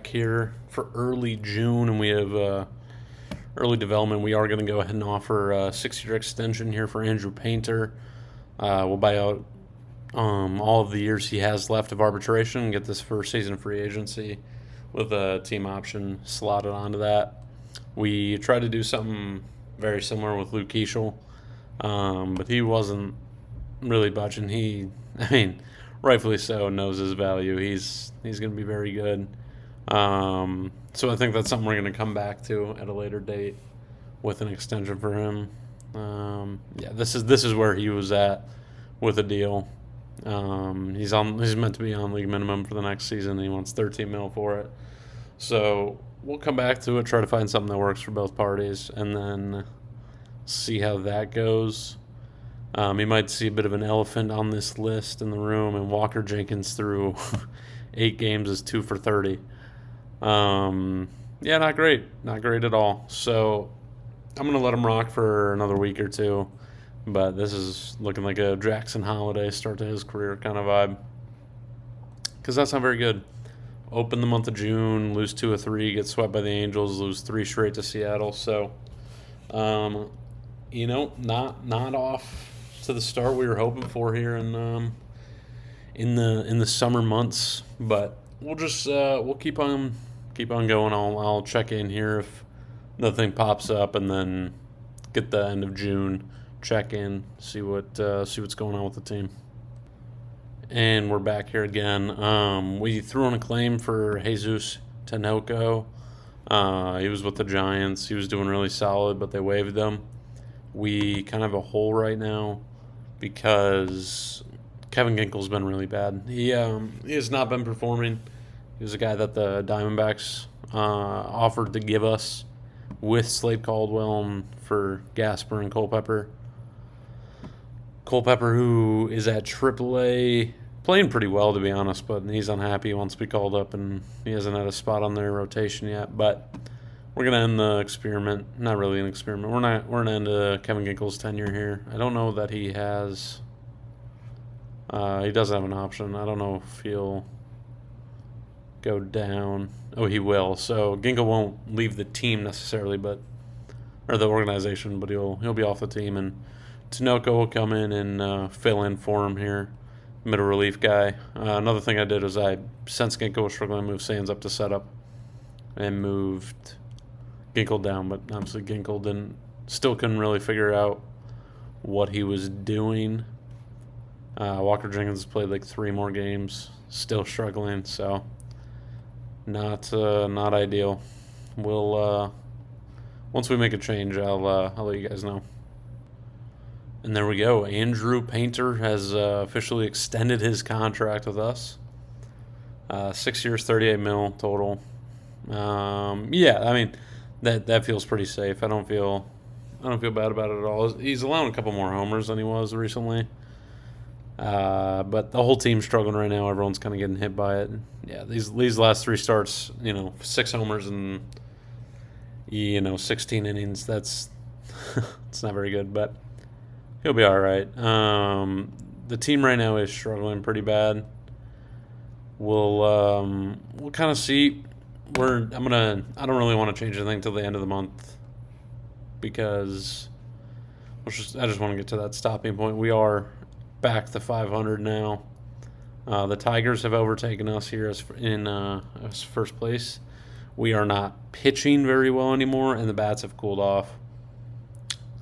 back here for early June, and we have early development. We are going to go ahead and offer a 6-year extension here for Andrew Painter. We'll buy out all of the years he has left of arbitration and get this first season of free agency with a team option slotted onto that. We tried to do something very similar with Luke Keeschel, but he wasn't really budging. Rightfully so, knows his value. He's going to be very good. So I think that's something we're going to come back to at a later date with an extension for him. This is where he was at with a deal. He's meant to be on league minimum for the next season. And he wants $13 million for it. So we'll come back to it, try to find something that works for both parties, and then see how that goes. You might see a bit of an elephant on this list in the room, and Walker Jenkins through 8 games is 2 for 30. Not great at all. So I'm gonna let him rock for another week or two, but this is looking like a Jackson Holiday start to his career kind of vibe, because that's not very good. Open the month of June, lose 2 of 3, get swept by the Angels, lose 3 straight to Seattle. So, not off to the start we were hoping for here in the summer months, but we'll just we'll keep on going. I'll check in here if nothing pops up, and then get the end of June, check in, see what's going on with the team. And we're back here again. We threw in a claim for Jesus Tinoco. He was with the Giants. He was doing really solid, but they waived him. We kind of have a hole right now because Kevin Ginkel's been really bad. He has not been performing. He was a guy that the Diamondbacks offered to give us with Slade Caldwell for Gasper and Culpepper. Culpepper, who is at AAA, playing pretty well, to be honest, but he's unhappy. He wants to be called up, and he hasn't had a spot on their rotation yet. But we're going to end the experiment. Not really an experiment. We're going to end Kevin Ginkel's tenure here. I don't know that he has... he doesn't have an option. I don't know if he'll go down. Oh, he will. So Ginkel won't leave the team necessarily, or the organization, but he'll be off the team, and Tinoco will come in and fill in for him here, middle relief guy. Another thing I did was since Ginkel was struggling, I moved Sands up to setup and moved Ginkel down, but obviously Ginkel still couldn't really figure out what he was doing. Walker Jenkins has played like 3 more games, still struggling, so not ideal. We'll once we make a change, I'll let you guys know. And there we go. Andrew Painter has officially extended his contract with us. 6 years, $38 million total. That feels pretty safe. I don't feel bad about it at all. He's allowing a couple more homers than he was recently. But the whole team's struggling right now. Everyone's kind of getting hit by it. Yeah, these last 3 starts, 6 homers and 16 innings. That's it's not very good, but he'll be all right. The team right now is struggling pretty bad. We'll kind of see. I don't really want to change anything till the end of the month, because I just want to get to that stopping point. We are back to 500 now. The Tigers have overtaken us here as first place. We are not pitching very well anymore, and the bats have cooled off.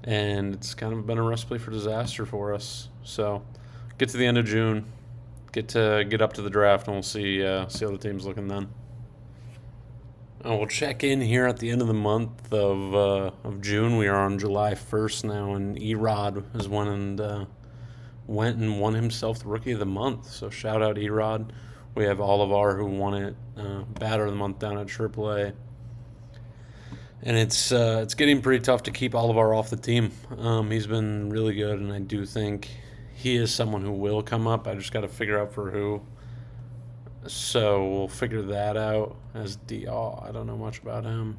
And it's kind of been a recipe for disaster for us. So get to the end of June, get up to the draft, and we'll see how the team's looking then. We'll check in here at the end of the month of June. We are on July 1st now, and Erod has went and won himself the Rookie of the Month. So shout out Erod. We have Olivar, who won it, Batter of the Month down at AAA. And it's getting pretty tough to keep Olivar off the team. He's been really good, and I do think he is someone who will come up. I just got to figure out for who. So we'll figure that out. As D.R., I don't know much about him.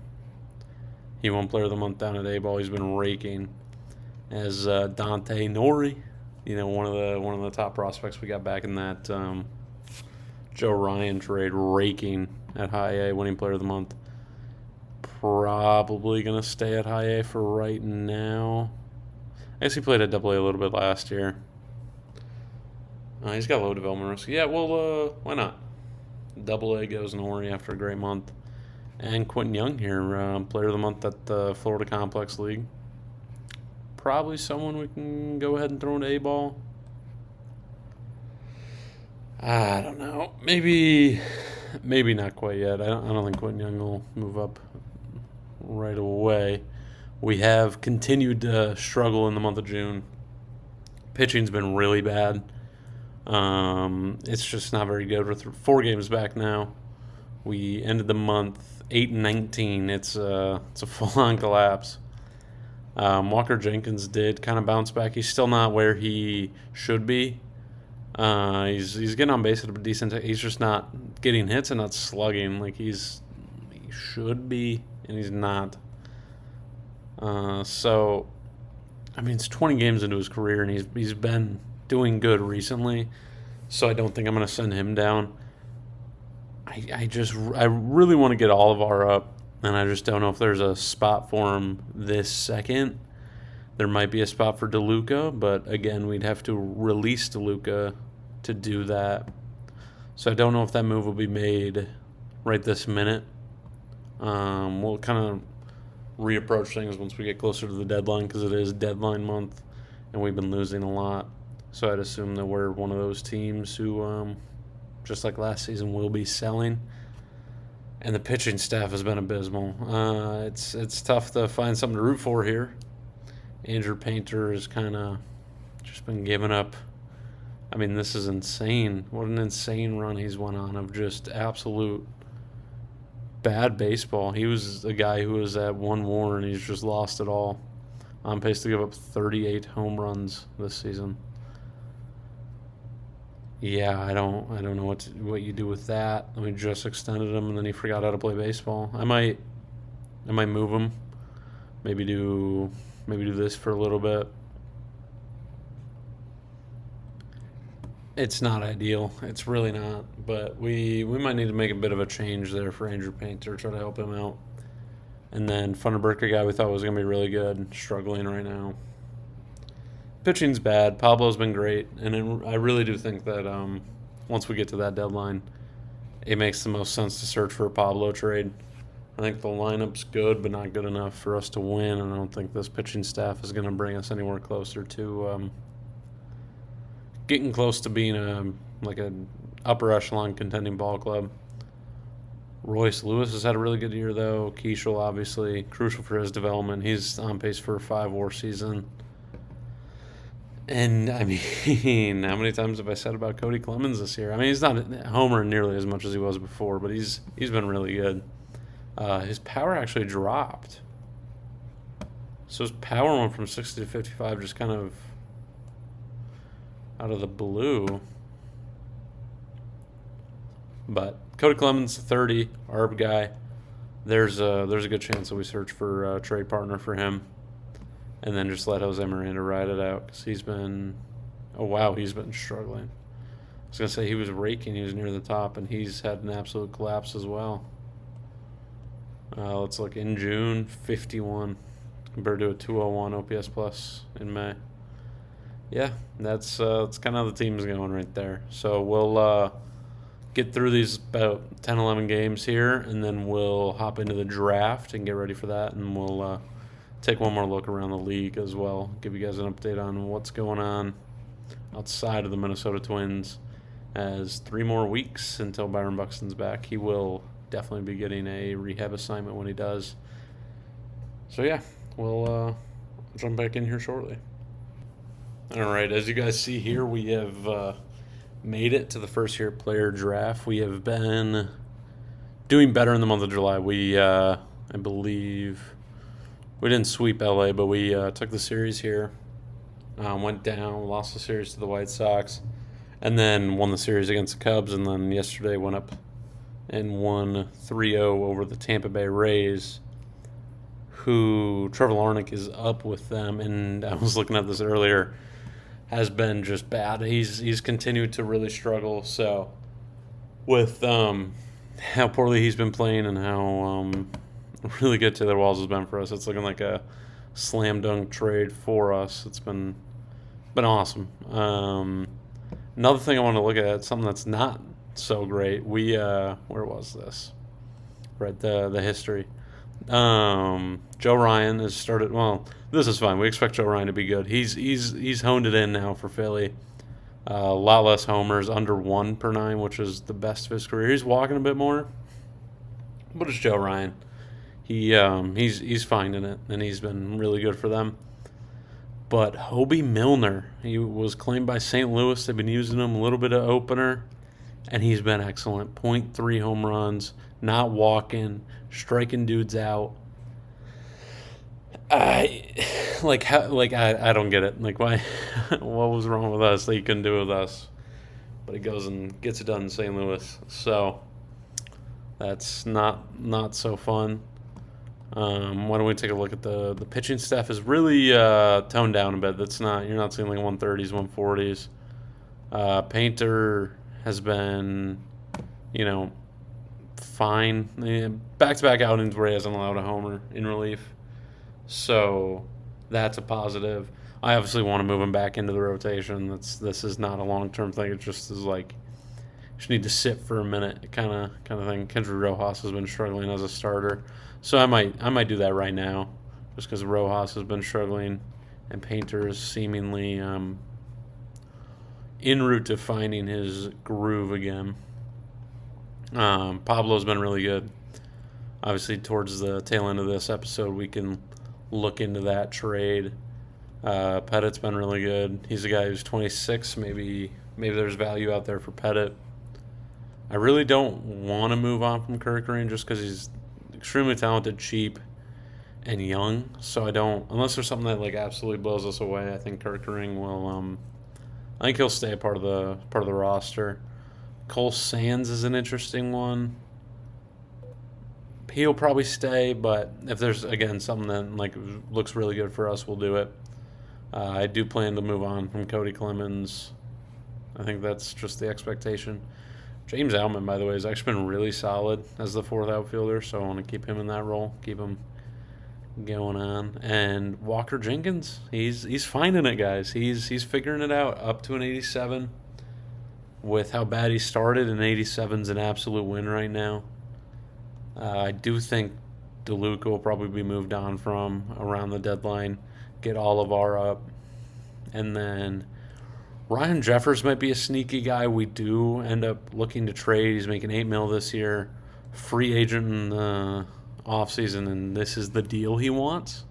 He won Player of the Month down at A-Ball. He's been raking. As Dante Nori, one of the top prospects we got back in that Joe Ryan trade, raking at high A, winning player of the month. Probably going to stay at high A for right now. I guess he played at double A a little bit last year. He's got low development risk. Yeah, well, why not? Double A goes Nori after a great month. And Quentin Young here, player of the month at the Florida Complex League. Probably someone we can go ahead and throw into A-ball. I don't know. Maybe not quite yet. I don't think Quentin Young will move up right away. We have continued to struggle in the month of June. Pitching's been really bad. It's just not very good. We're 4 games back now. We ended the month 8-19. It's a full-on collapse. Walker Jenkins did kind of bounce back. He's still not where he should be. He's getting on base at a decent. He's just not getting hits and not slugging like he should be, and he's not. So, I mean, it's 20 games into his career, and he's been doing good recently. So I don't think I'm going to send him down. I really want to get Olivar up, and I just don't know if there's a spot for him this second. There might be a spot for DeLuca, but again, we'd have to release DeLuca to do that. So I don't know if that move will be made right this minute. We'll kind of reapproach things once we get closer to the deadline because it is deadline month, and we've been losing a lot. So I'd assume that we're one of those teams who, just like last season, will be selling. And the pitching staff has been abysmal. It's tough to find something to root for here. Andrew Painter has kind of just been giving up. I mean, this is insane. What an insane run he's went on of just absolute bad baseball. He was a guy who was at 1 WAR, and he's just lost it all. On pace to give up 38 home runs this season. Yeah, I don't know what you do with that. I mean, just extended him, and then he forgot how to play baseball. I might move him. Maybe do this for a little bit. It's not ideal. It's really not. But we might need to make a bit of a change there for Andrew Painter, try to help him out. And then Funderburker, guy we thought was going to be really good, struggling right now. Pitching's bad. Pablo's been great. And I really do think that once we get to that deadline, it makes the most sense to search for a Pablo trade. I think the lineup's good, but not good enough for us to win. And I don't think this pitching staff is going to bring us anywhere closer to getting close to being an upper echelon contending ball club. Royce Lewis has had a really good year, though. Keishel, obviously, crucial for his development. He's on pace for a 5 WAR season. And, I mean, how many times have I said about Cody Clemens this year? I mean, he's not a homer nearly as much as he was before, but he's been really good. His power actually dropped. So his power went from 60 to 55 just kind of out of the blue. But Cody Clemens, 30, ARB guy. There's a good chance that we search for a trade partner for him. And then just let Jose Miranda ride it out because he's been struggling. I was going to say he was raking. He was near the top, and he's had an absolute collapse as well. Let's look. In June, 51 compared to a 201 OPS plus in May. Yeah, that's kind of the team's going right there. So we'll get through these about 10, 11 games here, and then we'll hop into the draft and get ready for that, and we'll take one more look around the league as well, give you guys an update on what's going on outside of the Minnesota Twins, as 3 more weeks until Byron Buxton's back. He will definitely be getting a rehab assignment when he does. So yeah, we'll jump back in here shortly. All right, as you guys see here, we have made it to the first year player draft. We have been doing better in the month of July. We, I believe, we didn't sweep LA, but we took the series here, went down, lost the series to the White Sox, and then won the series against the Cubs, and then yesterday went up and won 3-0 over the Tampa Bay Rays, who Trevor Larnach is up with them, and I was looking at this earlier, has been just bad. He's continued to really struggle. So with how poorly he's been playing and how really good Taylor Walls has been for us. It's looking like a slam dunk trade for us. It's been awesome. Another thing I want to look at, something that's not so great. Where was this? Right, the history. Joe Ryan has started. Well, this is fine. We expect Joe Ryan to be good. He's honed it in now for Philly. A lot less homers, under 1 per 9, which is the best of his career. He's walking a bit more, but it's Joe Ryan. He's finding it, and he's been really good for them. But Hobie Milner, he was claimed by St. Louis. They've been using him a little bit of opener, and he's been excellent. .3 home runs, not walking, striking dudes out. I I don't get it. Like, why? What was wrong with us that he couldn't do it with us? But he goes and gets it done in St. Louis. So that's not so fun. Why don't we take a look at the pitching staff? Is really toned down a bit. You're not seeing like 130s, 140s. Painter has been, fine. Back-to-back outings where he hasn't allowed a homer in relief. So that's a positive. I obviously want to move him back into the rotation. This is not a long-term thing. It just is like you just need to sit for a minute kind of thing. Kendry Rojas has been struggling as a starter. So I might do that right now just because Rojas has been struggling and Painter is seemingly en route to finding his groove again. Pablo's been really good. Obviously, towards the tail end of this episode, we can look into that trade. Pettit's been really good. He's a guy who's 26. Maybe there's value out there for Pettit. I really don't want to move on from Kerkering just because he's extremely talented, cheap, and young. So I don't, unless there's something that like absolutely blows us away. I think Kerkering will. I think he'll stay a part of the roster. Cole Sands is an interesting one. He'll probably stay, but if there's again something that like looks really good for us, we'll do it. I do plan to move on from Cody Clemens. I think that's just the expectation. James Outman, by the way, has actually been really solid as the fourth outfielder, so I want to keep him in that role, keep him going on. And Walker Jenkins, he's finding it, guys. He's figuring it out. Up to an 87. With how bad he started, an 87's an absolute win right now. I do think DeLuca will probably be moved on from around the deadline. Get Olivar up. And then Ryan Jeffers might be a sneaky guy. We do end up looking to trade. He's making $8 million this year. Free agent in the offseason, and this is the deal he wants.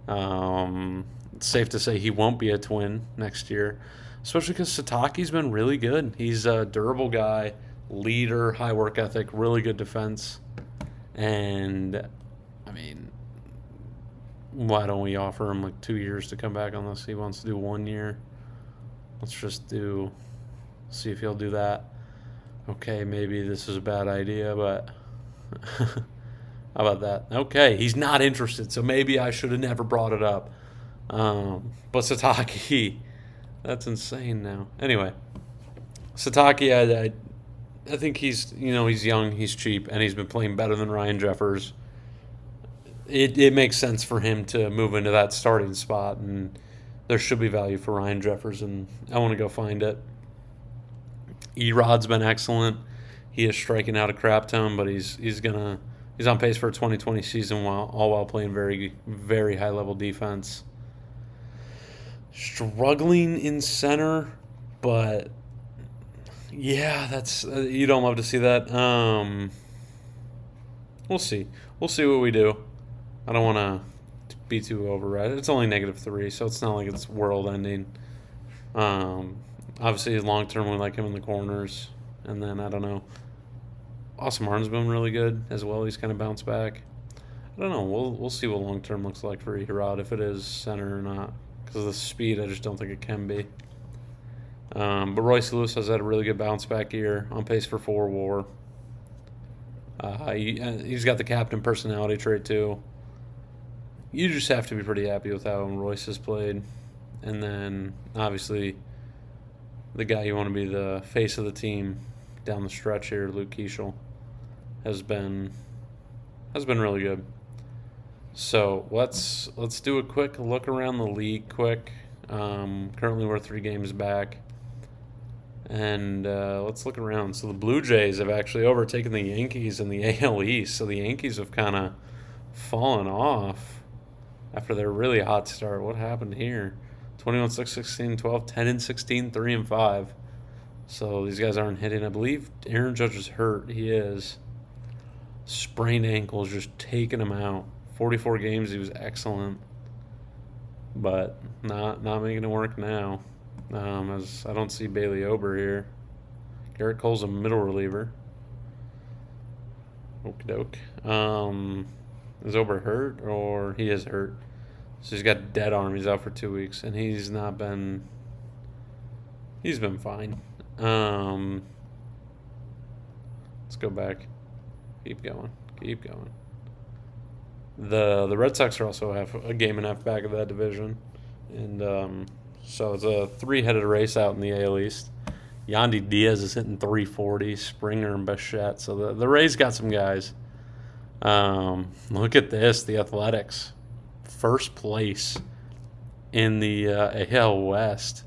It's safe to say he won't be a Twin next year, especially because Sataki's been really good. He's a durable guy, leader, high work ethic, really good defense. And, I mean, why don't we offer him like 2 years to come back unless he wants to do 1 year? Let's just see if he'll do that. Okay, maybe this is a bad idea, but how about that? Okay, he's not interested, so maybe I should have never brought it up. But Sataki, that's insane now. Anyway, Sataki, I think he's young, he's cheap, and he's been playing better than Ryan Jeffers. It makes sense for him to move into that starting spot, and there should be value for Ryan Jeffers, and I want to go find it. Erod's been excellent. He is striking out a crap ton, but he's on pace for a 2020 season while playing very, very high level defense. Struggling in center, but yeah, that's you don't love to see that. We'll see what we do. I don't want to be too override. It's only -3, so it's not like it's world ending. Obviously, long term, we like him in the corners, and then I don't know. Austin Martin's been really good as well. He's kind of bounced back. I don't know. We'll see what long term looks like for Erod, if it is center or not. Because of the speed, I just don't think it can be. But Royce Lewis has had a really good bounce back year, on pace for 4 WAR. He's got the captain personality trait too. You just have to be pretty happy with how Royce has played. And then, obviously, the guy you want to be the face of the team down the stretch here, Luke Keeschel. has been really good. So let's do a quick look around the league quick. Currently we're 3 games back. And let's look around. So the Blue Jays have actually overtaken the Yankees in the AL East. So the Yankees have kind of fallen off after their really hot start. What happened here? 21, 6, 16, 12, 10, and 16, 3 and 5. So these guys aren't hitting. I believe Aaron Judge is hurt. He is. Sprained ankles just taking him out. 44 games, he was excellent. But not making it work now. As I don't see Bailey Ober here. Garrett Cole's a middle reliever. Okie doke. Is Ober hurt, or he is hurt? So he's got a dead arm. He's out for 2 weeks, and he's been fine. Let's go back. Keep going. The Red Sox are also a game and a half back of that division, and so it's a 3-headed race out in the AL East. Yandy Diaz is hitting 340, Springer and Bichette. So the Rays got some guys. Look at this, the Athletics. First place in the AL West.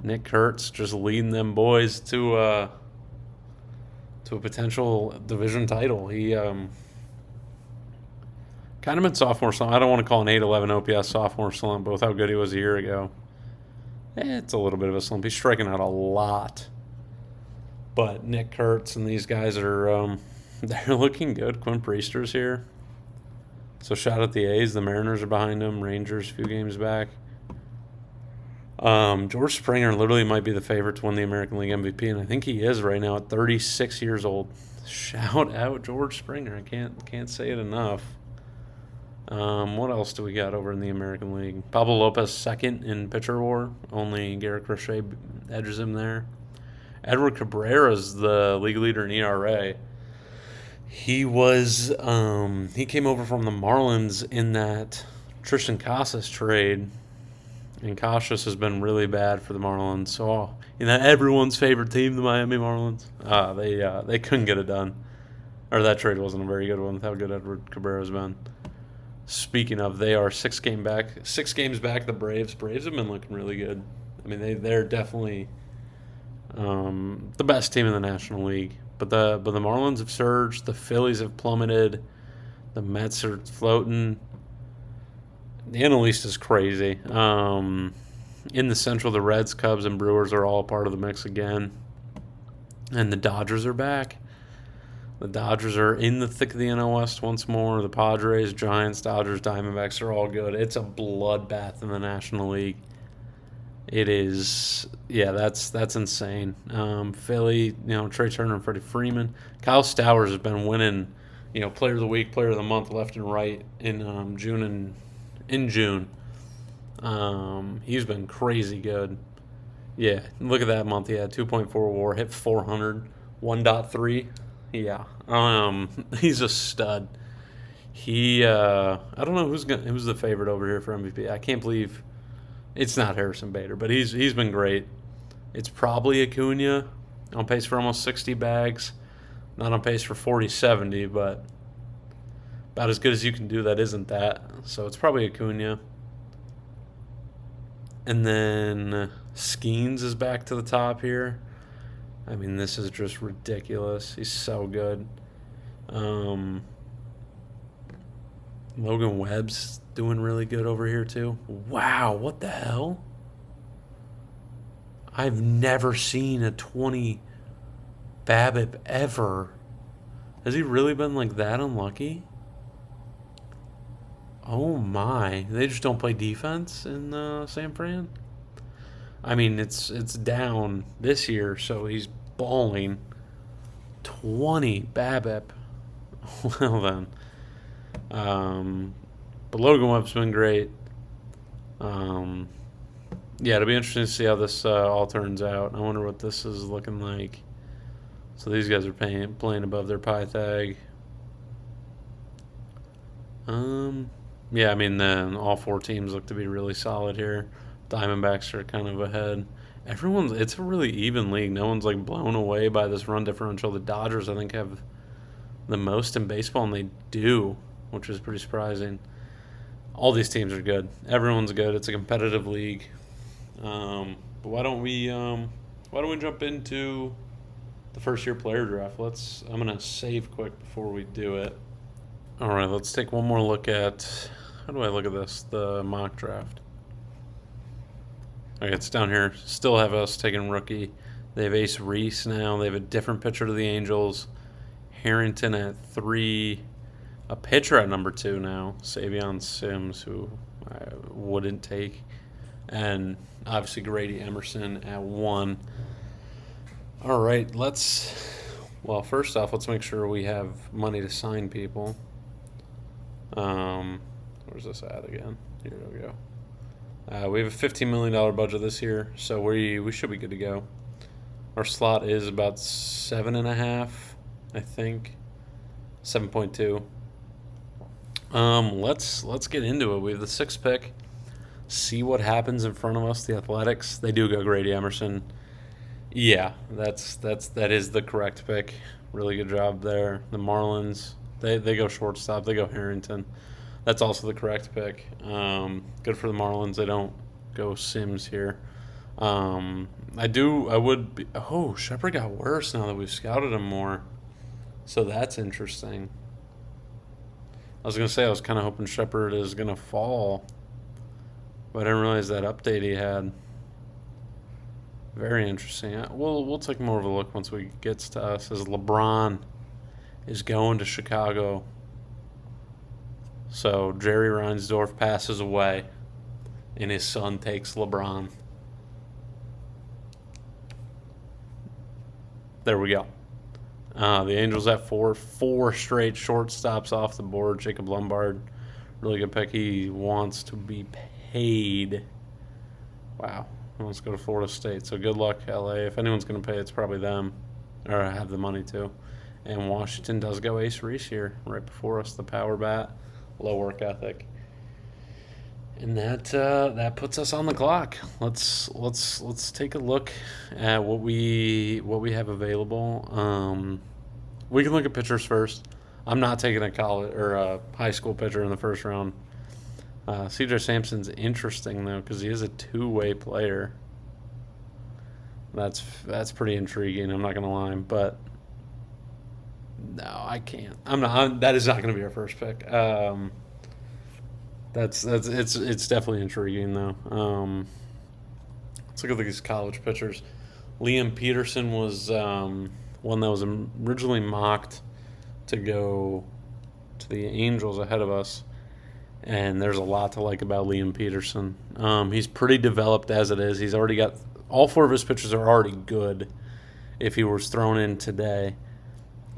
Nick Kurtz just leading them boys to a potential division title. He kind of been sophomore slump. I don't want to call an 811 OPS sophomore slump, but with how good he was a year ago, it's a little bit of a slump. He's striking out a lot. But Nick Kurtz and these guys are they're looking good. Quinn Priester's here. So shout out the A's. The Mariners are behind him. Rangers a few games back. George Springer literally might be the favorite to win the American League MVP, and I think he is right now at 36 years old. Shout out George Springer. I can't say it enough. What else do we got over in the American League? Pablo Lopez second in pitcher war. Only Garrett Crochet edges him there. Edward Cabrera is the league leader in ERA. He was he came over from the Marlins in that Tristan Casas trade, and Casas has been really bad for the Marlins. So everyone's favorite team, the Miami Marlins, they couldn't get it done, or that trade wasn't a very good one with how good Edward Cabrera's been. Speaking of, they are 6 games back. The Braves. Braves have been looking really good. I mean, they're definitely the best team in the National League. But the Marlins have surged. The Phillies have plummeted. The Mets are floating. The NL East is crazy. In the Central, the Reds, Cubs, and Brewers are all part of the mix again. And the Dodgers are back. The Dodgers are in the thick of the NL West once more. The Padres, Giants, Dodgers, Diamondbacks are all good. It's a bloodbath in the National League. It is, that's insane. Philly, Trey Turner and Freddie Freeman. Kyle Stowers has been winning, Player of the Week, Player of the Month, left and right in June. He's been crazy good. Yeah, look at that month. He had 2.4 WAR, hit 400, 1.3. Yeah, he's a stud. I don't know who's the favorite over here for MVP. I can't believe it's not Harrison Bader, but he's been great. It's probably Acuna, on pace for almost 60 bags. Not on pace for 40-70, but about as good as you can do that isn't that. So it's probably Acuna. And then Skeens is back to the top here. I mean, this is just ridiculous. He's so good. Logan Webb's doing really good over here, too. Wow, what the hell? I've never seen a 20 BABIP ever. Has he really been like that unlucky? Oh my. They just don't play defense in San Fran? I mean, it's down this year, so he's balling. 20 BABIP. Well then. But Logan Webb's been great. It'll be interesting to see how this all turns out. I wonder what this is looking like. So these guys are playing above their Pythag. Then all 4 teams look to be really solid here. Diamondbacks are kind of ahead. It's a really even league. No one's blown away by this run differential. The Dodgers, I think, have the most in baseball, and they do, which is pretty surprising. All these teams are good. Everyone's good. It's a competitive league. But why don't we jump into the first year player draft? I'm gonna save quick before we do it. All right, let's take one more look at, how do I look at this? The mock draft. Okay, it's down here. Still have us taking rookie. They have Ace Reese now. They have a different pitcher to the Angels. Harrington at 3. A pitcher at number 2 now. Savion Sims, who I wouldn't take. And obviously Grady Emerson at 1. All right, first off, let's make sure we have money to sign people. Where's this at again? Here we go. We have a $15 million budget this year, so we should be good to go. Our slot is about 7.5, I think, 7.2. Let's get into it. We have the 6th pick. See what happens in front of us. The Athletics, they do go Grady Emerson. Yeah, that is the correct pick. Really good job there. The Marlins, they go shortstop. They go Harrington. That's also the correct pick. Good for the Marlins. They don't go Sims here. Shepard got worse now that we've scouted him more. So that's interesting. I was going to say I was kind of hoping Shepard is going to fall, but I didn't realize that update he had. Very interesting. We'll take more of a look once we gets to us, as LeBron is going to Chicago. So Jerry Reinsdorf passes away, and his son takes LeBron. There we go. The Angels at 4. 4 straight shortstops off the board. Jacob Lombard, really good pick. He wants to be paid. Wow. He wants to go to Florida State. So good luck, LA. If anyone's going to pay, it's probably them, or have the money to. And Washington does go Ace Reese here, right before us. The power bat, low work ethic, and that puts us on the clock. Let's take a look at what we have available. We can look at pitchers first. I'm not taking a college or a high school pitcher in the first round. CJ Sampson's interesting though, because he is a two-way player. That's pretty intriguing. I'm not gonna lie, but no, I can't. That is not gonna be our first pick. It's definitely intriguing though. Let's look at these college pitchers. Liam Peterson was one that was originally mocked to go to the Angels ahead of us, and there's a lot to like about Liam Peterson. He's pretty developed as it is. He's already got all 4 of his pitches are already good. If he was thrown in today,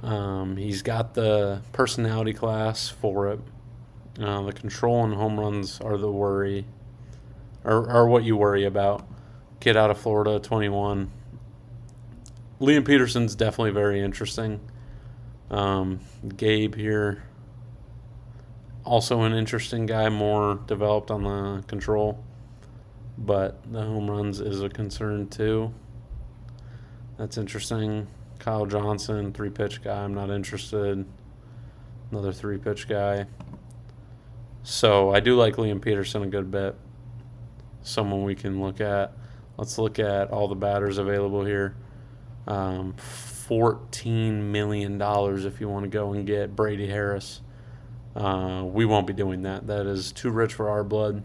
he's got the personality class for it. The control and home runs are the worry, or what you worry about. Kid out of Florida, 21. Liam Peterson's definitely very interesting. Gabe here, also an interesting guy, more developed on the control, but the home runs is a concern too. That's interesting. Kyle Johnson, 3-pitch guy, I'm not interested. Another 3-pitch guy. So I do like Liam Peterson a good bit. Someone we can look at. Let's look at all the batters available here. $14 million if you want to go and get Brady Harris. We won't be doing that. That is too rich for our blood.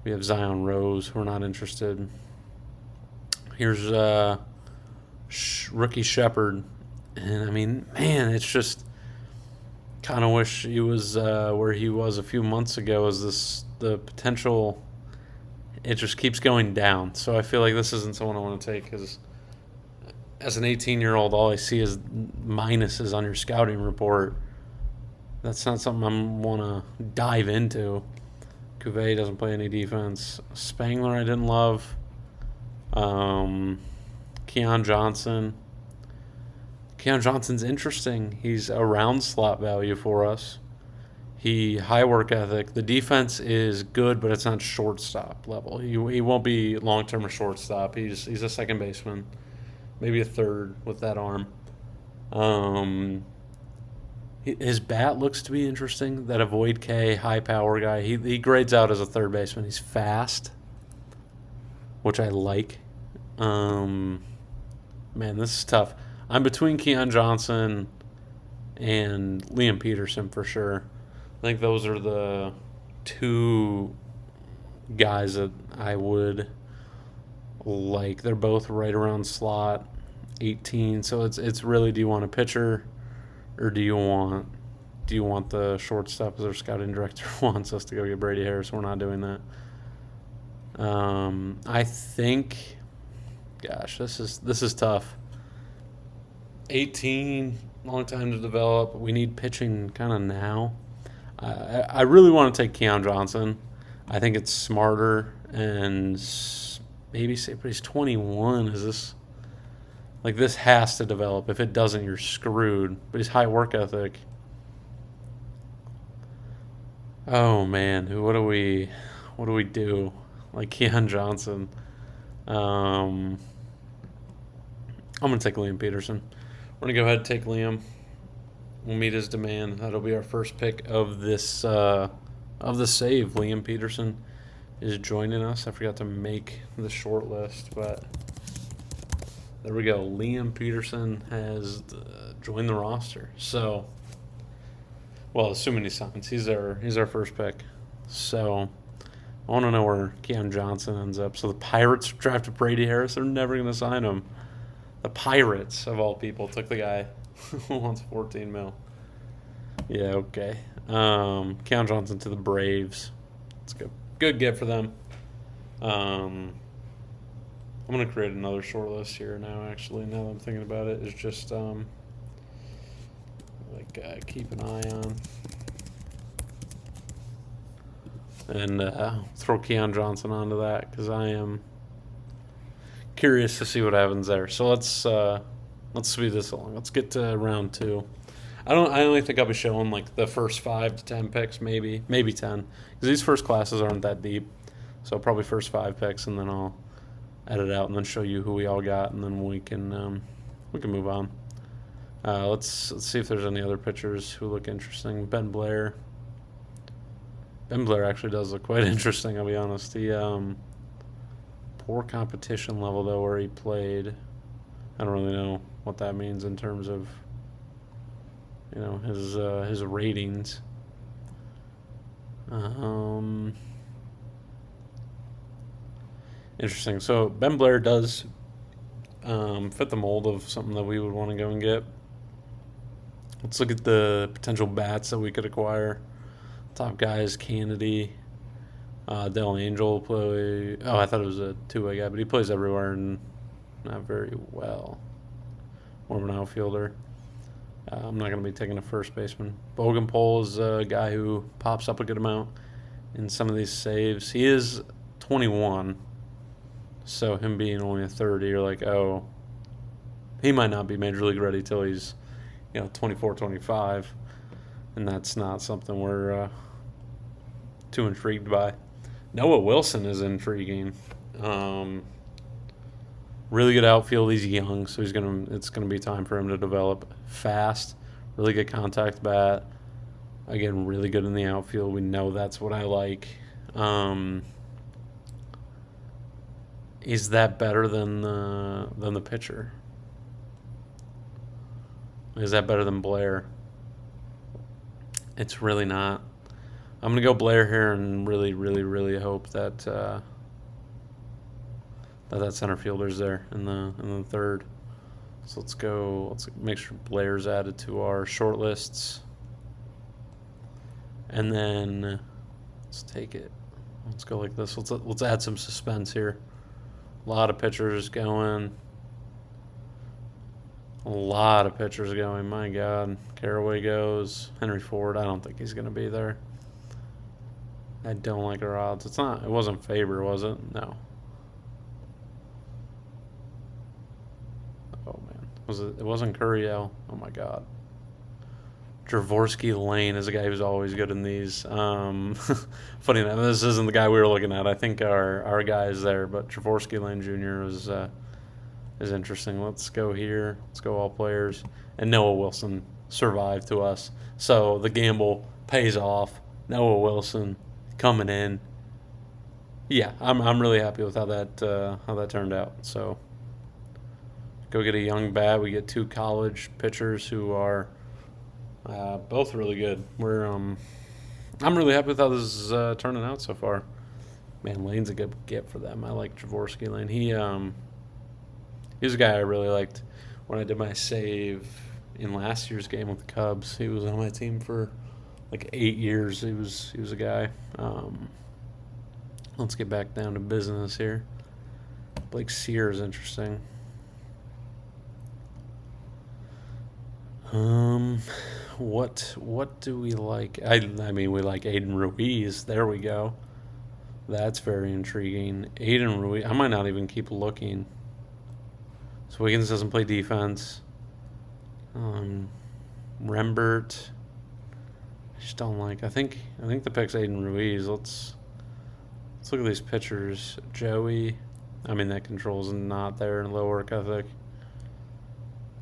We have Zion Rose. We're not interested. Here's rookie Shepard. And, I mean, man, it's just kind of wish he was where he was a few months ago. The potential, it just keeps going down. So I feel like this isn't someone I want to take, because as an 18-year-old, all I see is minuses on your scouting report. That's not something I want to dive into. Cuvée doesn't play any defense. Spangler I didn't love. Keon Johnson. Keon Johnson's interesting. He's around slot value for us. High work ethic. The defense is good, but it's not shortstop level. He won't be long-term a shortstop. He's a second baseman, maybe a third with that arm. His bat looks to be interesting. That avoid K, high power guy. He grades out as a third baseman. He's fast, which I like. Man, this is tough. I'm between Keon Johnson and Liam Peterson for sure. I think those are the two guys that I would like. They're both right around slot 18. So it's really, do you want a pitcher or do you want the shortstop? Because our scouting director wants us to go get Brady Harris. We're not doing that. I think, gosh, this is tough. 18, long time to develop. We need pitching kind of now. I really want to take Keon Johnson. I think it's smarter and maybe say, but he's 21. Is this like this has to develop? If it doesn't, you're screwed. But he's high work ethic. Oh man, what do we do? Like Keon Johnson. I'm gonna take Liam Peterson. We're gonna go ahead and take Liam. We'll meet his demand. That'll be our first pick of this of the save. Liam Peterson is joining us. I forgot to make the short list, but there we go. Liam Peterson has joined the roster. So, well, assuming he signs, he's our first pick. So, I want to know where Keon Johnson ends up. So the Pirates drafted Brady Harris. They're never going to sign him. The Pirates, of all people, took the guy who wants $14 million. Yeah, okay. Keon Johnson to the Braves. It's good. Good get for them. I'm going to create another short list here now, actually, now that I'm thinking about it. It's just, keep an eye on. And throw Keon Johnson onto that because I am curious to see what happens there. So let's speed this along. Let's get to round 2. I only think I'll be showing like the first 5 to 10 picks, maybe 10, because these first classes aren't that deep. So probably first 5 picks, and then I'll edit out and then show you who we all got, and then we can move on. Let's see if there's any other pitchers who look interesting. Ben Blair actually does look quite interesting, I'll be honest. He poor competition level though where he played. I don't really know what that means in terms of his ratings. Interesting. So Ben Blair does fit the mold of something that we would want to go and get. Let's look at the potential bats that we could acquire. Top guys: Kennedy, Del Angel play. Oh, I thought it was a two-way guy, but he plays everywhere and not very well. More of an outfielder. I'm not going to be taking a first baseman. Bogenpol is a guy who pops up a good amount in some of these saves. He is 21, so him being only a 30, you're like, oh, he might not be major league ready till he's 24, 25, and that's not something we're too intrigued by. Noah Wilson is intriguing. Really good outfield. He's young, so it's gonna be time for him to develop. Fast, really good contact bat. Again, really good in the outfield. We know that's what I like. Is that better than the pitcher? Is that better than Blair? It's really not. I'm gonna go Blair here and really, really, really hope that that center fielder's there in the third. So let's go. Let's make sure Blair's added to our short lists, and then let's take it. Let's go like this. Let's add some suspense here. A lot of pitchers going. My God. Caraway goes. Henry Ford. I don't think he's going to be there. I don't like our odds. It wasn't Faber, was it? No. Oh, man. It wasn't Curiel. Oh, my God. Javorsky Lane is a guy who's always good in these. Funny enough, this isn't the guy we were looking at. I think our guy is there, but Javorsky Lane Jr. is interesting. Let's go here. Let's go all players. And Noah Wilson survive to us. So the gamble pays off. Noah Wilson coming in. Yeah, I'm really happy with how that turned out. So go get a young bat. We get 2 college pitchers who are both really good. I'm really happy with how this is turning out so far. Man, Lane's a good get for them. I like Jaworski Lane. He's a guy I really liked when I did my save in last year's game with the Cubs. He was on my team for like 8 years. He was a guy. Let's get back down to business here. Blake Sear is interesting. What do we like? I mean, we like Aiden Ruiz. There we go. That's very intriguing. Aiden Ruiz. I might not even keep looking. So Wiggins doesn't play defense. Rembert. I just don't like. I think the pick's Aiden Ruiz. Let's look at these pitchers. Joey. I mean, that control's not there in low work ethic.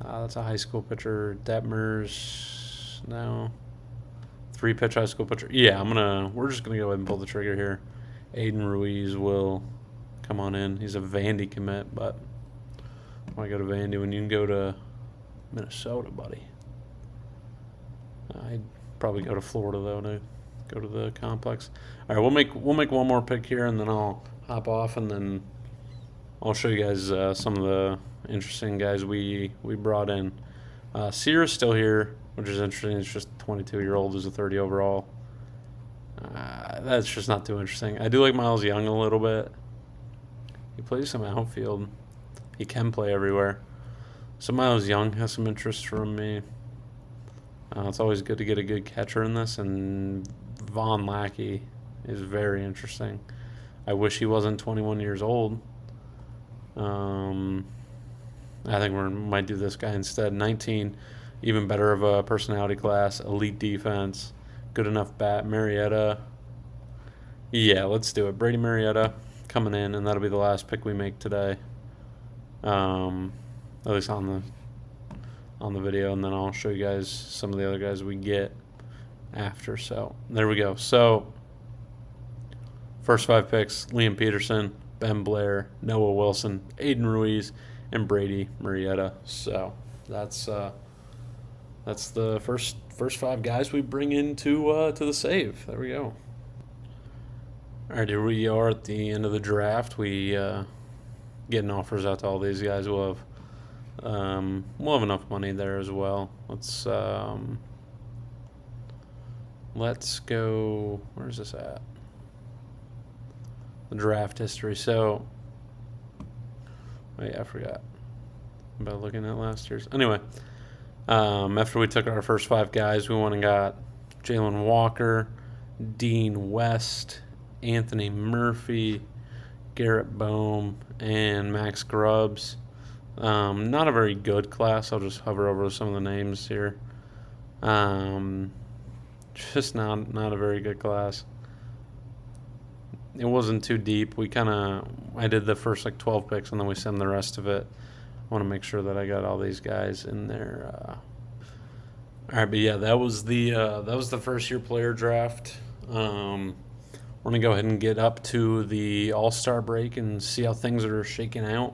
That's a high school pitcher. Detmers. No. 3-pitch high school pitcher. Yeah, we're just gonna go ahead and pull the trigger here. Aiden Ruiz will come on in. He's a Vandy commit, but why go to Vandy when you can go to Minnesota, buddy? I'd probably go to Florida though to go to the complex. All right, we'll make one more pick here, and then I'll hop off, and then I'll show you guys some of the interesting guys we brought in. Sear's still here, which is interesting. It's just 22-year-old who's a 30 overall. That's just not too interesting. I do like Miles Young a little bit. He plays some outfield. He can play everywhere. So Miles Young has some interest from me. It's always good to get a good catcher in this, and Von Lackey is very interesting. I wish he wasn't 21 years old. I think we might do this guy instead. 19, even better of a personality class, elite defense, good enough bat. Marietta. Yeah, let's do it. Brady Marietta coming in, and that'll be the last pick we make today. At least on the video, and then I'll show you guys some of the other guys we get after. So there we go. So first 5 picks: Liam Peterson, Ben Blair, Noah Wilson, Aiden Ruiz, and Brady Marietta. So that's the first 5 guys we bring into to the save. There we go. All right, here we are at the end of the draft. We getting offers out to all these guys. We'll have enough money there as well. Let's go. Where's this at? The draft history. So, wait, I forgot about looking at last year's. Anyway, after we took our first 5 guys, we went and got Jalen Walker, Dean West, Anthony Murphy, Garrett Bohm, and Max Grubbs. Not a very good class. I'll just hover over some of the names here. Just not a very good class. It wasn't too deep. I did the first 12 picks, and then we send the rest of it. I want to make sure that I got all these guys in there. All right, but yeah, that was the first year player draft. We're going to go ahead and get up to the All-Star break and see how things are shaking out.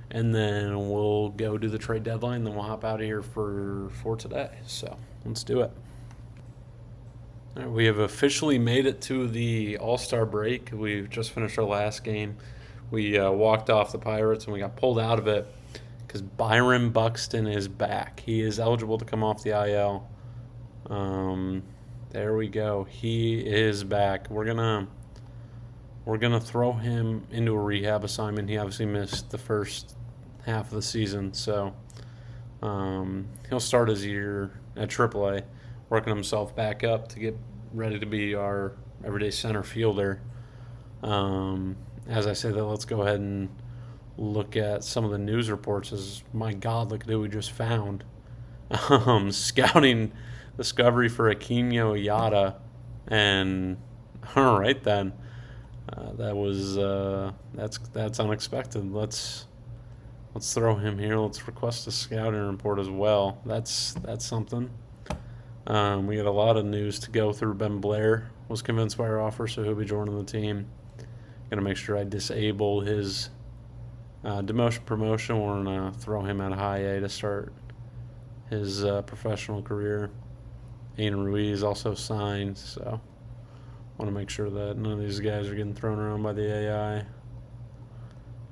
And then we'll go do the trade deadline. Then we'll hop out of here for today. So let's do it. All right, we have officially made it to the All-Star break. We've just finished our last game. We walked off the Pirates and we got pulled out of it because Byron Buxton is back. He is eligible to come off the IL. There we go. He is back. We're gonna throw him into a rehab assignment. He obviously missed the first half of the season, so he'll start his year at AAA, working himself back up to get ready to be our everyday center fielder. As I say that, let's go ahead and look at some of the news reports. My God, look at who we just found. Scouting discovery for Aquino Yada, and all right then, that's unexpected. Let's throw him here. Let's request a scouting report as well. That's something. We got a lot of news to go through. Ben Blair was convinced by our offer, so he'll be joining the team. Gonna make sure I disable his demotion promotion. We're gonna throw him at high A to start his professional career. Ian Ruiz also signed, so want to make sure that none of these guys are getting thrown around by the AI.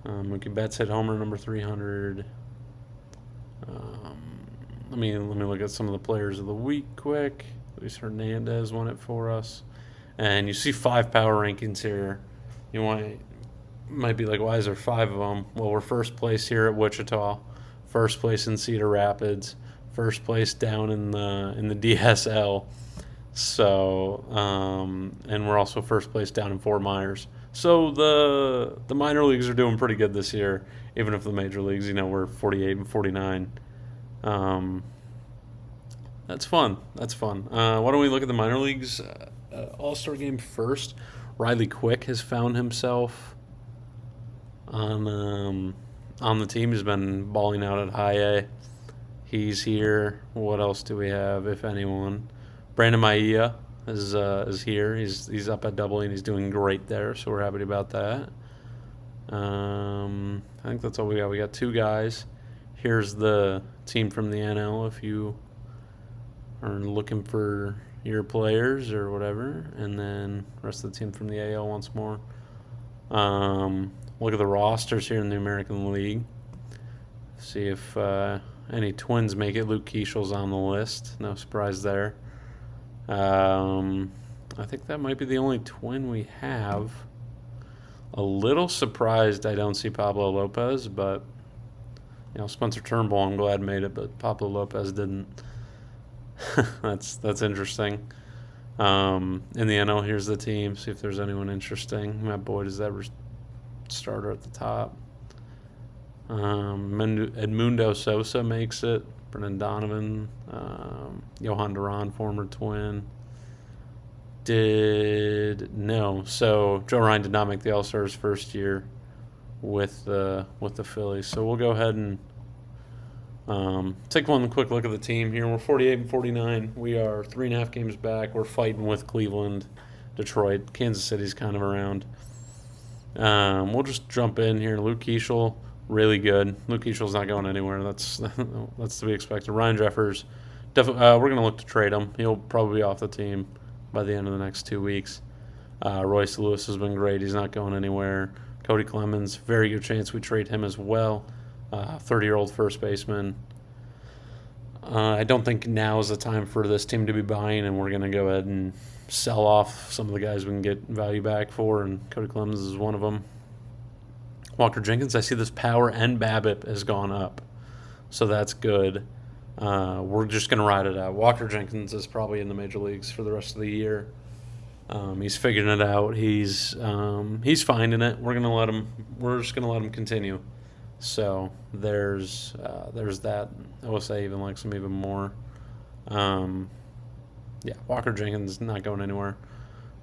Mookie Betts hit homer number 300. Let me look at some of the players of the week quick. Luis Hernandez won it for us, and you see 5 power rankings here. You might be like, why is there 5 of them? Well, we're first place here at Wichita, first place in Cedar Rapids, first place down in the DSL. So, and we're also first place down in Fort Myers. So the minor leagues are doing pretty good this year, even if the major leagues, we're 48 and 49. That's fun. Why don't we look at the minor leagues All-Star game first? Riley Quick has found himself on the team. He's been balling out at high A. He's here. What else do we have, if anyone? Brandon Maia is here. He's up at double A and he's doing great there, so we're happy about that. I think that's all we got. We got 2 guys. Here's the team from the NL if you are looking for your players or whatever, and then the rest of the team from the AL once more. Look at the rosters here in the American League. See if any Twins make it. Luke Keechel's on the list. No surprise there. I think that might be the only Twin we have. A little surprised I don't see Pablo Lopez, but Spencer Turnbull, I'm glad made it, but Pablo Lopez didn't. That's interesting. In the NL, here's the team. See if there's anyone interesting. Matt Boyd is that starter at the top. Edmundo Sosa makes it. Brendan Donovan. Johan Duran, former Twin. So Joe Ryan did not make the All-Stars first year with the Phillies. So we'll go ahead and take one quick look at the team here. We're 48 and 49. We are 3.5 games back. We're fighting with Cleveland, Detroit. Kansas City's kind of around. We'll just jump in here. Luke Keechel, really good. Luke Keechel's not going anywhere. That's to be expected. Ryan Jeffers, definitely. We're gonna look to trade him. He'll probably be off the team by the end of the next 2 weeks. Royce Lewis has been great. He's not going anywhere. Cody Clemens, very good chance we trade him as well. 30-year-old first baseman. I don't think now is the time for this team to be buying, and we're going to go ahead and sell off some of the guys we can get value back for, and Cody Clemens is one of them. Walker Jenkins, I see this power and BABIP has gone up, so that's good. We're just going to ride it out. Walker Jenkins is probably in the major leagues for the rest of the year. He's figuring it out. He's finding it. We're just gonna let him continue. So there's that. OSA even likes him even more. Walker Jenkins not going anywhere.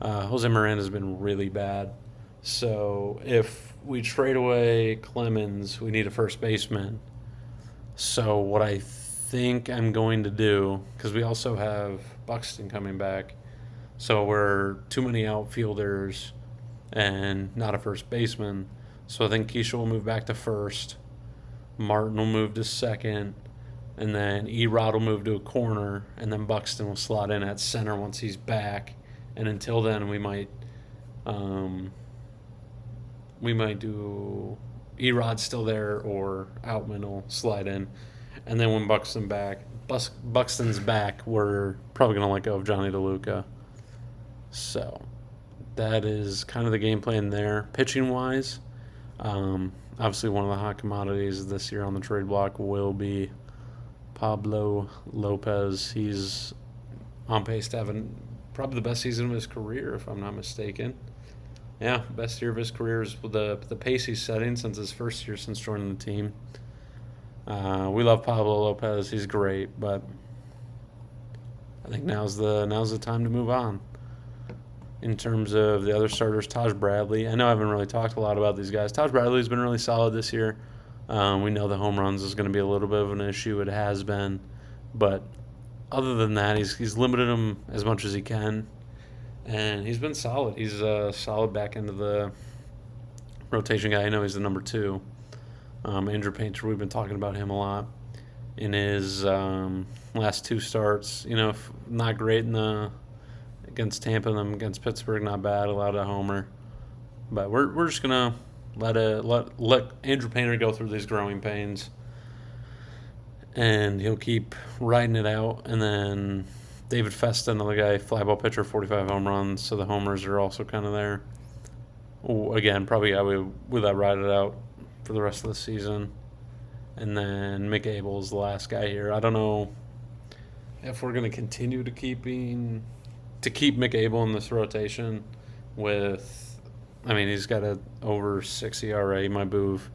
Jose Miranda's been really bad. So if we trade away Clemens, we need a first baseman. So what I think I'm going to do, because we also have Buxton coming back, so we're too many outfielders and not a first baseman. So I think Keisha will move back to first. Martin will move to second. And then Erod will move to a corner. And then Buxton will slot in at center once he's back. And until then, we might do Erod's still there or Outman will slide in. And then when Buxton's back, we're probably going to let go of Johnny DeLuca. So that is kind of the game plan there. Pitching-wise, obviously one of the hot commodities this year on the trade block will be Pablo Lopez. He's on pace to have probably the best season of his career, if I'm not mistaken. Yeah, best year of his career is the pace he's setting since his first year since joining the team. We love Pablo Lopez. He's great, but I think now's the time to move on. In terms of the other starters, Taj Bradley. I know I haven't really talked a lot about these guys. Taj Bradley's been really solid this year. We know the home runs is going to be a little bit of an issue. It has been. But other than that, he's limited him as much as he can, and he's been solid. He's a solid back end of the rotation guy. I know he's the number two. Andrew Painter, we've been talking about him a lot in his last two starts. Not great against Tampa, and then against Pittsburgh, not bad. Allowed a homer, but we're just gonna let Andrew Painter go through these growing pains, and he'll keep riding it out. And then David Festa, another guy, fly ball pitcher, 45 home runs, so the homers are also kind of there. Again, probably I would ride it out for the rest of the season. And then Mick Abel is the last guy here. I don't know if we're going to continue to keep Mick Abel in this rotation he's got a over 6 ERA. He might move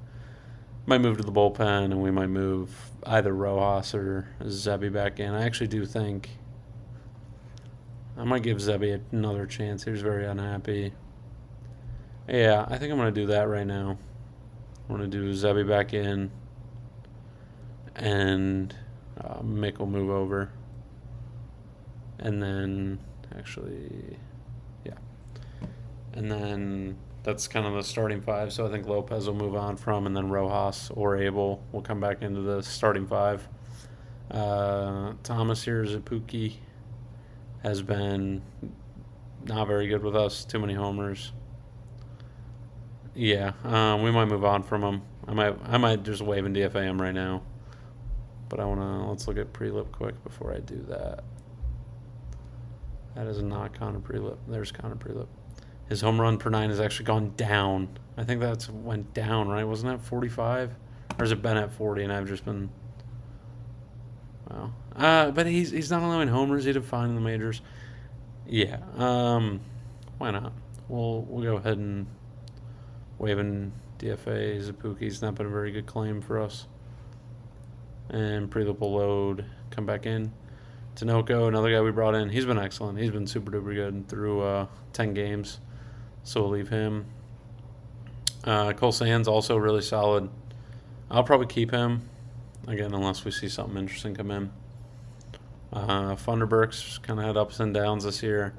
to the bullpen, and we might move either Rojas or Zebby back in. I actually do think I might give Zebby another chance. He was very unhappy. Yeah, I think I'm going to do that right now. I'm going to do Zebby back in, and Mick will move over. And then, And then that's kind of the starting five. So I think Lopez will move on from, and then Rojas or Abel will come back into the starting five. Thomas here, Zapuki, has been not very good with us. Too many homers. Yeah, we might move on from him. I might just wave and DFA him right now. But let's look at Prelip quick before I do that. That is not Connor Prelip. There's Connor Prelip. His home run per 9 has actually gone down. I think that's went down, right? Wasn't that 45? Or has it been at 40? And I've just been, wow. But he's not allowing homers. He did fine in the majors. Yeah. Why not? We'll go ahead and wave and DFA Zapuki's not been a very good claim for us. And Prelip will load, come back in. Tinoco, another guy we brought in. He's been excellent. He's been super duper good through 10 games. So we'll leave him. Cole Sands, also really solid. I'll probably keep him, again, unless we see something interesting come in. Funderburk's kind of had ups and downs this year,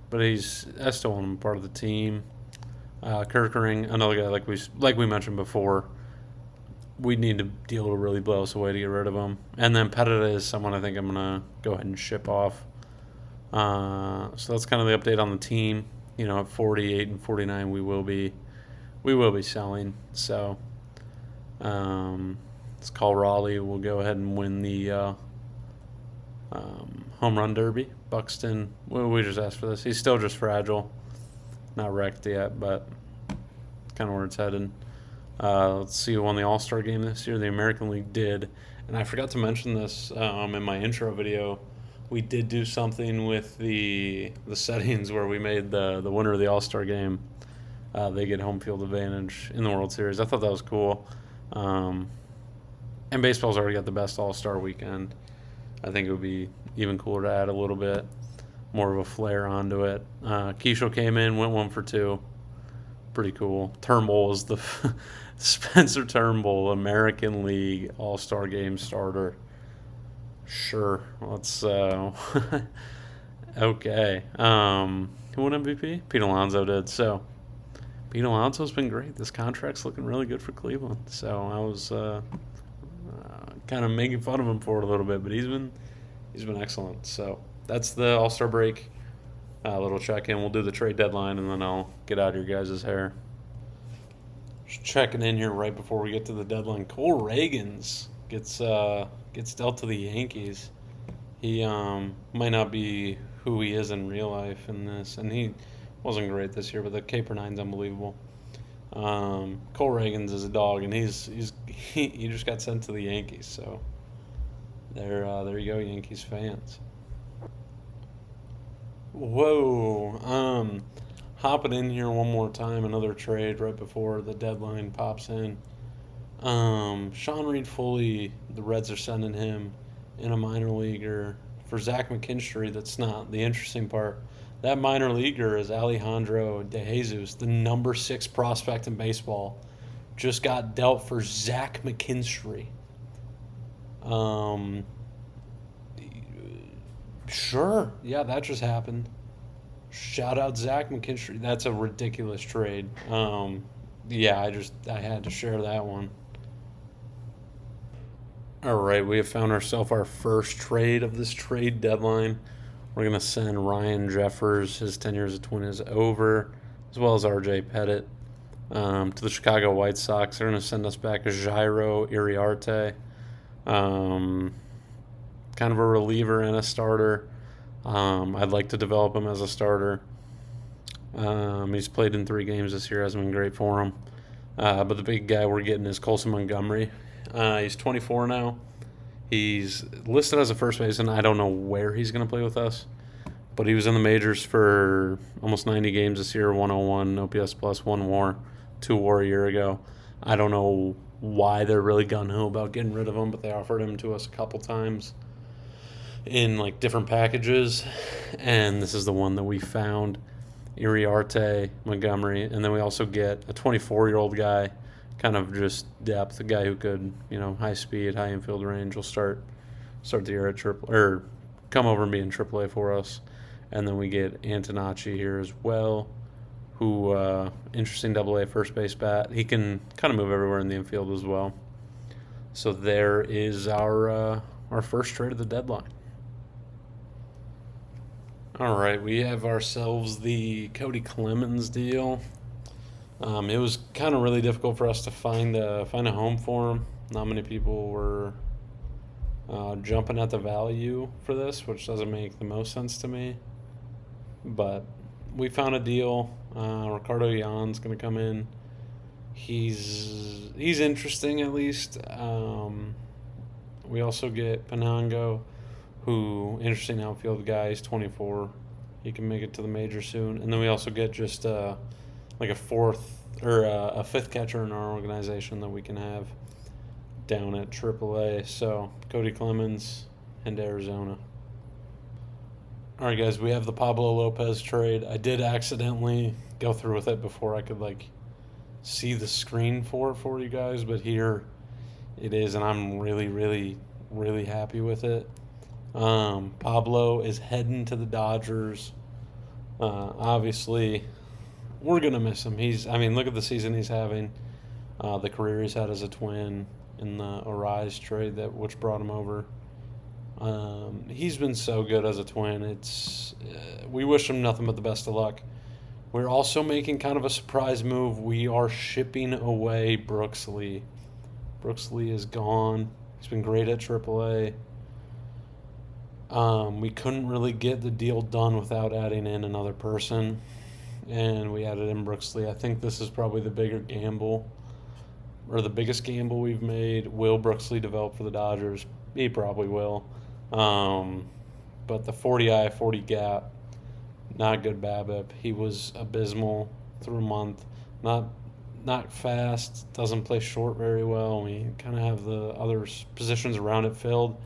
but I still want him part of the team. Kirkering, another guy like we mentioned before. We need to deal to really blow us away to get rid of him. And then Pettit is someone I think I'm going to go ahead and ship off. So that's kind of the update on the team. At 48 and 49, we will be selling. So let's call Raleigh. We'll go ahead and win the home run derby. Buxton, we just asked for this. He's still just fragile. Not wrecked yet, but kind of where it's headed. Let's see who won the All-Star game this year. The American League did. And I forgot to mention this in my intro video. We did do something with the settings where we made the winner of the All-Star game. They get home field advantage in the World Series. I thought that was cool. And baseball's already got the best All-Star weekend. I think it would be even cooler to add a little bit more of a flair onto it. Keishel came in, went 1 for 2. Pretty cool. Turnbull is the Spencer Turnbull, American League All-Star Game starter. Sure. Let's okay. Who won MVP? Pete Alonso did. So Pete Alonso's been great. This contract's looking really good for Cleveland. So I was kind of making fun of him for it a little bit, but he's been excellent. So that's the All-Star break. A little check-in. We'll do the trade deadline, and then I'll get out of your guys' hair. Just checking in here right before we get to the deadline. Cole Reagans gets dealt to the Yankees. He might not be who he is in real life in this, and he wasn't great this year, but the K/9's unbelievable. Cole Reagans is a dog, and he just got sent to the Yankees. So there you go, Yankees fans. Whoa. Hopping in here one more time, another trade right before the deadline pops in. Sean Reed Foley, the Reds are sending him in a minor leaguer for Zach McKinstry. That's not the interesting part. That minor leaguer is Alejandro De Jesus, the number 6 prospect in baseball. Just got dealt for Zach McKinstry. Sure. Yeah, that just happened. Shout out Zach McKinstry. That's a ridiculous trade. Yeah, I had to share that one. All right, we have found ourselves our first trade of this trade deadline. We're gonna send Ryan Jeffers. His tenure as a Twin is over, as well as R.J. Pettit to the Chicago White Sox. They're gonna send us back a Jairo Iriarte, um, kind of a reliever and a starter. I'd like to develop him as a starter. He's played in 3 games this year, hasn't been great for him. But the big guy we're getting is Colson Montgomery. He's 24 now. He's listed as a first baseman. I don't know where he's going to play with us, but he was in the majors for almost 90 games this year, 101 OPS plus, 1 WAR, 2 WAR a year ago. I don't know why they're really gung-ho about getting rid of him, but they offered him to us a couple times in like different packages, and this is the one that we found. Iriarte, Montgomery, and then we also get a 24-year-old guy, kind of just depth, a guy who could, high speed, high infield range. Will start the year at triple or come over and be in AAA for us, and then we get Antonacci here as well, who interesting AA first base bat. He can kind of move everywhere in the infield as well. So there is our first trade of the deadline. All right, we have ourselves the Cody Clemens deal. It was kind of really difficult for us to find a home for him. Not many people were jumping at the value for this, which doesn't make the most sense to me. But we found a deal. Ricardo Jan's going to come in. He's interesting at least. We also get Panango, who interesting outfield guy. He's 24. He can make it to the major soon. And then we also get just like a fourth or a fifth catcher in our organization that we can have down at AAA. So Cody Clemens and Arizona. All right, guys, we have the Pablo Lopez trade. I did accidentally go through with it before I could see the screen for you guys, but here it is, and I'm really, really, really happy with it. Pablo is heading to the Dodgers. Obviously, we're gonna miss him. Look at the season he's having, the career he's had as a Twin in the Arise trade which brought him over. He's been so good as a Twin. We wish him nothing but the best of luck. We're also making kind of a surprise move. We are shipping away Brooks Lee. Brooks Lee is gone. He's been great at AAA. We couldn't really get the deal done without adding in another person, and we added in Brooks Lee. I think this is probably the bigger gamble, or the biggest gamble we've made. Will Brooks Lee develop for the Dodgers? He probably will. But the 40 40 gap, not good BABIP. He was abysmal through a month. Not fast, doesn't play short very well. We kind of have the other positions around it filled.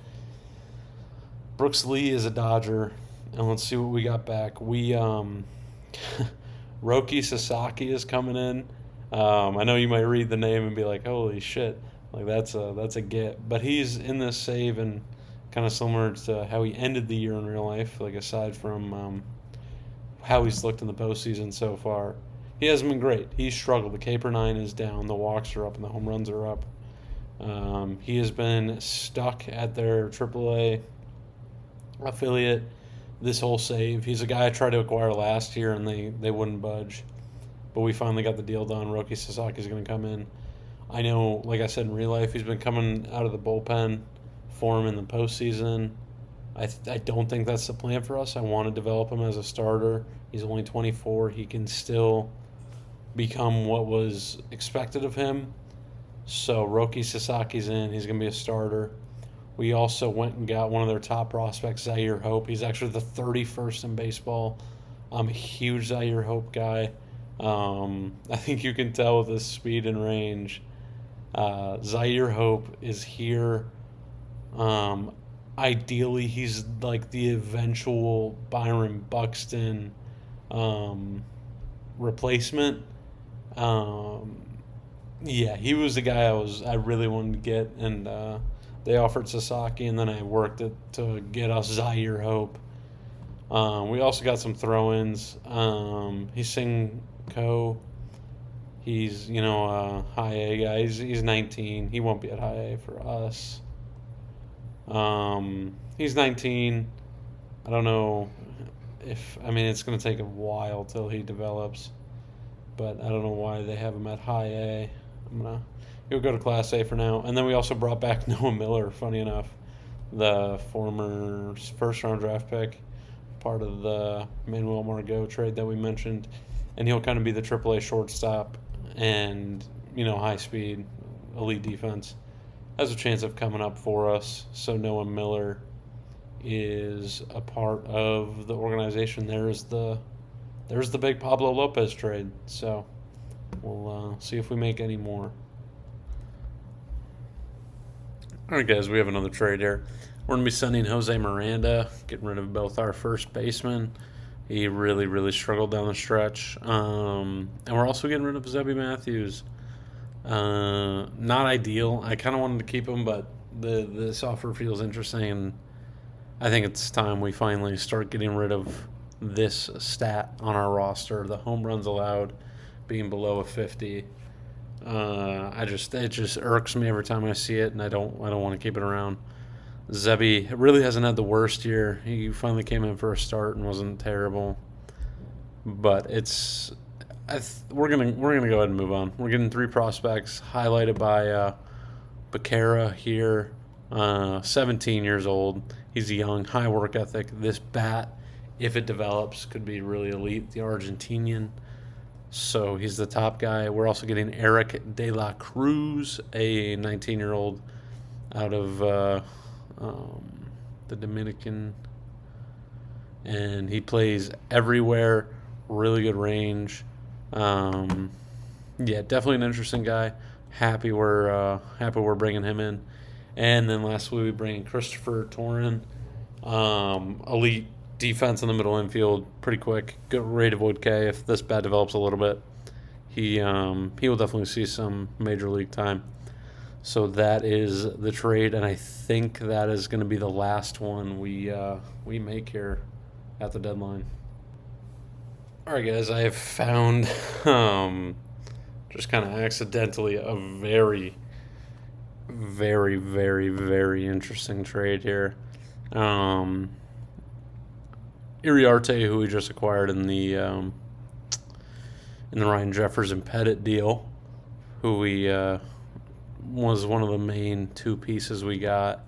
Brooks Lee is a Dodger, and let's see what we got back. We Roki Sasaki is coming in. I know you might read the name and be like, "Holy shit!" That's a get. But he's in this save, and kind of similar to how he ended the year in real life. Aside from how he's looked in the postseason so far, he hasn't been great. He's struggled. The K/9 is down, the walks are up, and the home runs are up. He has been stuck at their AAA affiliate this whole save. He's a guy I tried to acquire last year, and they wouldn't budge. But we finally got the deal done. Roki Sasaki is going to come in. I know, like I said, in real life, he's been coming out of the bullpen for him in the postseason. I don't think that's the plan for us. I want to develop him as a starter. He's only 24. He can still become what was expected of him. So Roki Sasaki's in. He's going to be a starter. We also went and got one of their top prospects, Zaire Hope. He's actually the 31st in baseball. I'm a huge Zaire Hope guy. I think you can tell with his speed and range. Zaire Hope is here. Ideally, he's like the eventual Byron Buxton replacement. Yeah, he was the guy I really wanted to get, and they offered Sasaki, and then I worked it to get us Zaire Hope. We also got some throw-ins. He's Sing Ko. He's, a high A guy. He's 19. He won't be at high A for us. He's 19. I don't know it's going to take a while till he develops, but I don't know why they have him at high A. He'll go to Class A for now. And then we also brought back Noah Miller, funny enough, the former first-round draft pick, part of the Manuel Margot trade that we mentioned. And he'll kind of be the AAA shortstop and, high speed, elite defense. Has a chance of coming up for us. So Noah Miller is a part of the organization. There's the big Pablo Lopez trade. So we'll see if we make any more. All right, guys, we have another trade here. We're going to be sending Jose Miranda, getting rid of both our first basemen. He really, really struggled down the stretch. And we're also getting rid of Zebby Matthews. Not ideal. I kind of wanted to keep him, but this offer feels interesting. And I think it's time we finally start getting rid of this stat on our roster, the home runs allowed being below a 50. It just irks me every time I see it, and I don't want to keep it around. Zebby really hasn't had the worst year. He finally came in for a start and wasn't terrible, but we're gonna go ahead and move on. We're getting 3 prospects highlighted by Becerra here, 17 years old. He's young, high work ethic. This bat, if it develops, could be really elite. The Argentinian. So he's the top guy. We're also getting Eric De La Cruz, a 19-year-old out of the Dominican. And he plays everywhere. Really good range. Definitely an interesting guy. Happy we're bringing him in. And then lastly, we bring Christopher Torin, elite defense in the middle infield, pretty quick, good rate of wood K. If this bat develops a little bit, he will definitely see some major league time. So that is the trade, and I think that is going to be the last one we make here at the deadline. All right, guys, I have found just kind of accidentally a very, very, very, very interesting trade here. Iriarte, who we just acquired in the Ryan Jefferson Pettit deal, who we was one of the main 2 pieces we got.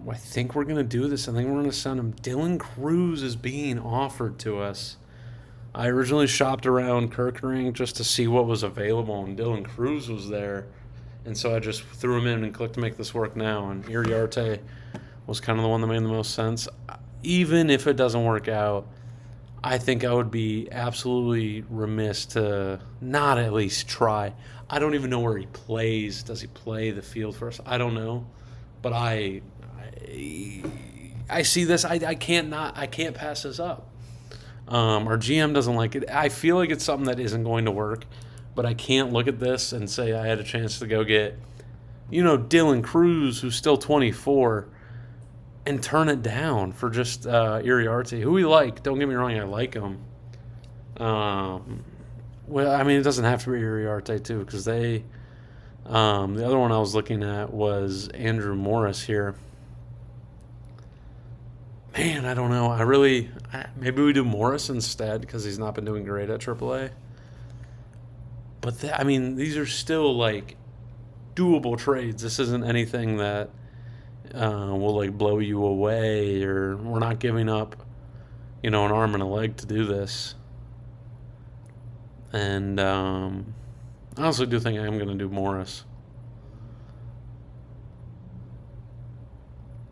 I think we're gonna do this. I think we're gonna send him. Dylan Cruz is being offered to us. I originally shopped around Kirkering just to see what was available, and Dylan Cruz was there, and so I just threw him in and clicked to make this work now. And Iriarte was kind of the one that made the most sense. Even if it doesn't work out, I think I would be absolutely remiss to not at least try. I don't even know where he plays. Does he play the field for us? I don't know. But I see this. I can't pass this up. Our GM doesn't like it. I feel like it's something that isn't going to work, but I can't look at this and say I had a chance to go get, Dylan Cruz, who's still 24, and turn it down for just Iriarte, who we like. Don't get me wrong, I like him. It doesn't have to be Iriarte, too, because the other one I was looking at was Andrew Morris here. Man, I don't know. Maybe we do Morris instead because he's not been doing great at AAA. But, these are still, doable trades. This isn't anything that will blow you away, or we're not giving up, an arm and a leg to do this. And I honestly do think I am going to do Morris,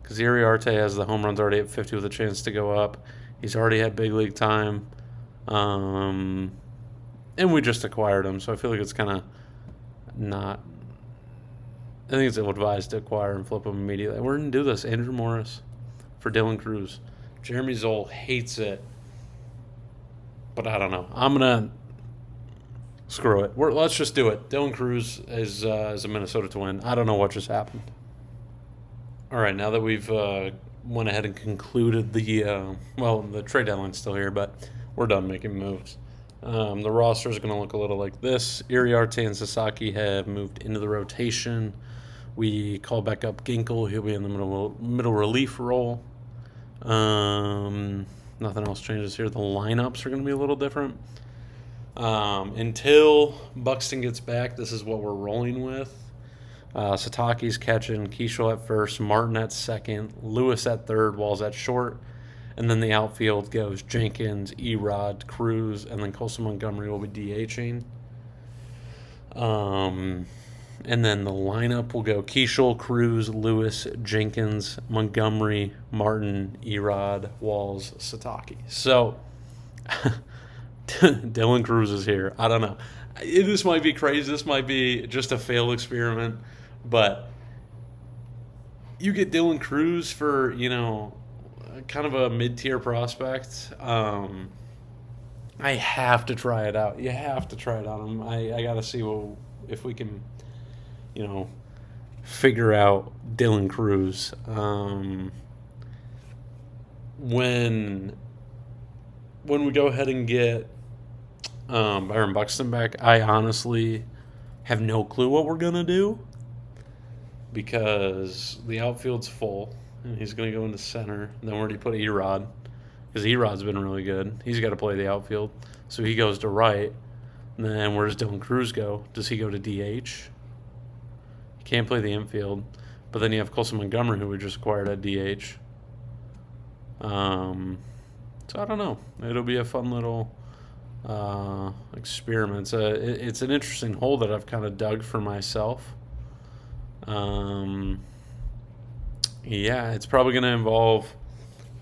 because Iriarte has the home runs already at 50 with a chance to go up. He's already had big league time, and we just acquired him, so I feel like it's kind of not. I think it's ill-advised to acquire and flip him immediately. We're going to do this. Andrew Morris for Dylan Cruz. Jeremy Zoll hates it, but I don't know. I'm going to screw it. Let's just do it. Dylan Cruz is a Minnesota Twin. I don't know what just happened. All right, now that we've went ahead and concluded the trade deadline's still here, but we're done making moves. The roster is going to look a little like this. Iriarte and Sasaki have moved into the rotation. We call back up Ginkel. He'll be in the middle relief role. Nothing else changes here. The lineups are going to be a little different. Until Buxton gets back, this is what we're rolling with. Sataki's catching, Keishel at first, Martin at second, Lewis at third, Walls at short, and then the outfield goes Jenkins, Erod, Cruz, and then Colson Montgomery will be DHing. And then the lineup will go Keishel, Cruz, Lewis, Jenkins, Montgomery, Martin, Erod, Walls, Sataki. So Dylan Cruz is here. I don't know. This might be crazy. This might be just a failed experiment. But you get Dylan Cruz for, kind of a mid-tier prospect. I have to try it out. You have to try it out. I got to see if we can, figure out Dylan Cruz. When we go ahead and get Byron Buxton back, I honestly have no clue what we're going to do because the outfield's full and he's going to go into center. And then where do you put Erod? Because Erod's been really good. He's got to play the outfield. So he goes to right. And then where does Dylan Cruz go? Does he go to DH? He can't play the infield. But then you have Colson Montgomery, who we just acquired at DH. So I don't know. It'll be a fun little experiment. It's an interesting hole that I've kind of dug for myself. It's probably going to involve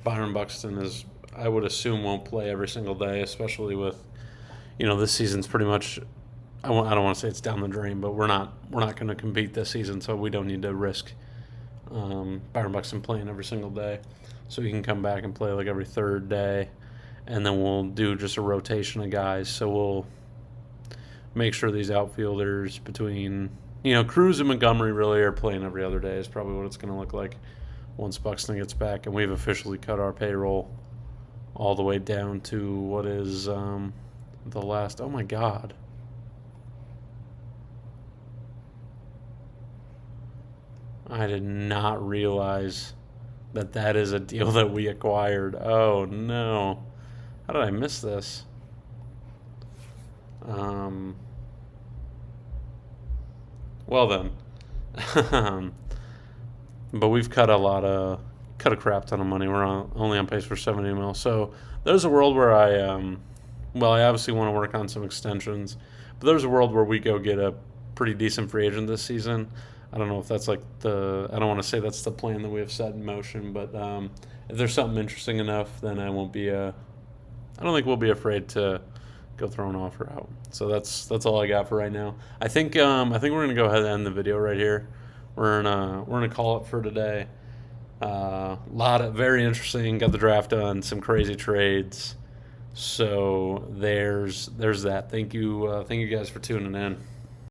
Byron Buxton, as I would assume won't play every single day, especially with, this season's pretty much. I don't want to say it's down the drain, but we're not going to compete this season, so we don't need to risk Byron Buxton playing every single day. So he can come back and play like every third day, and then we'll do just a rotation of guys. So we'll make sure these outfielders between, Cruz and Montgomery really are playing every other day is probably what it's going to look like once Buxton gets back. And we've officially cut our payroll all the way down to what is the last. Oh, my God. I did not realize that is a deal that we acquired. Oh, no. How did I miss this? Well then. But we've cut a crap ton of money. We're only on pace for 70 mil. So there's a world where I obviously want to work on some extensions, but there's a world where we go get a pretty decent free agent this season. I don't know if that's I don't want to say that's the plan that we have set in motion, but if there's something interesting enough, then I don't think we'll be afraid to go throw an offer out. So that's all I got for right now. I think we're gonna go ahead and end the video right here. We're gonna call it for today. Lot of very interesting. Got the draft done. Some crazy trades. So there's that. Thank you guys for tuning in.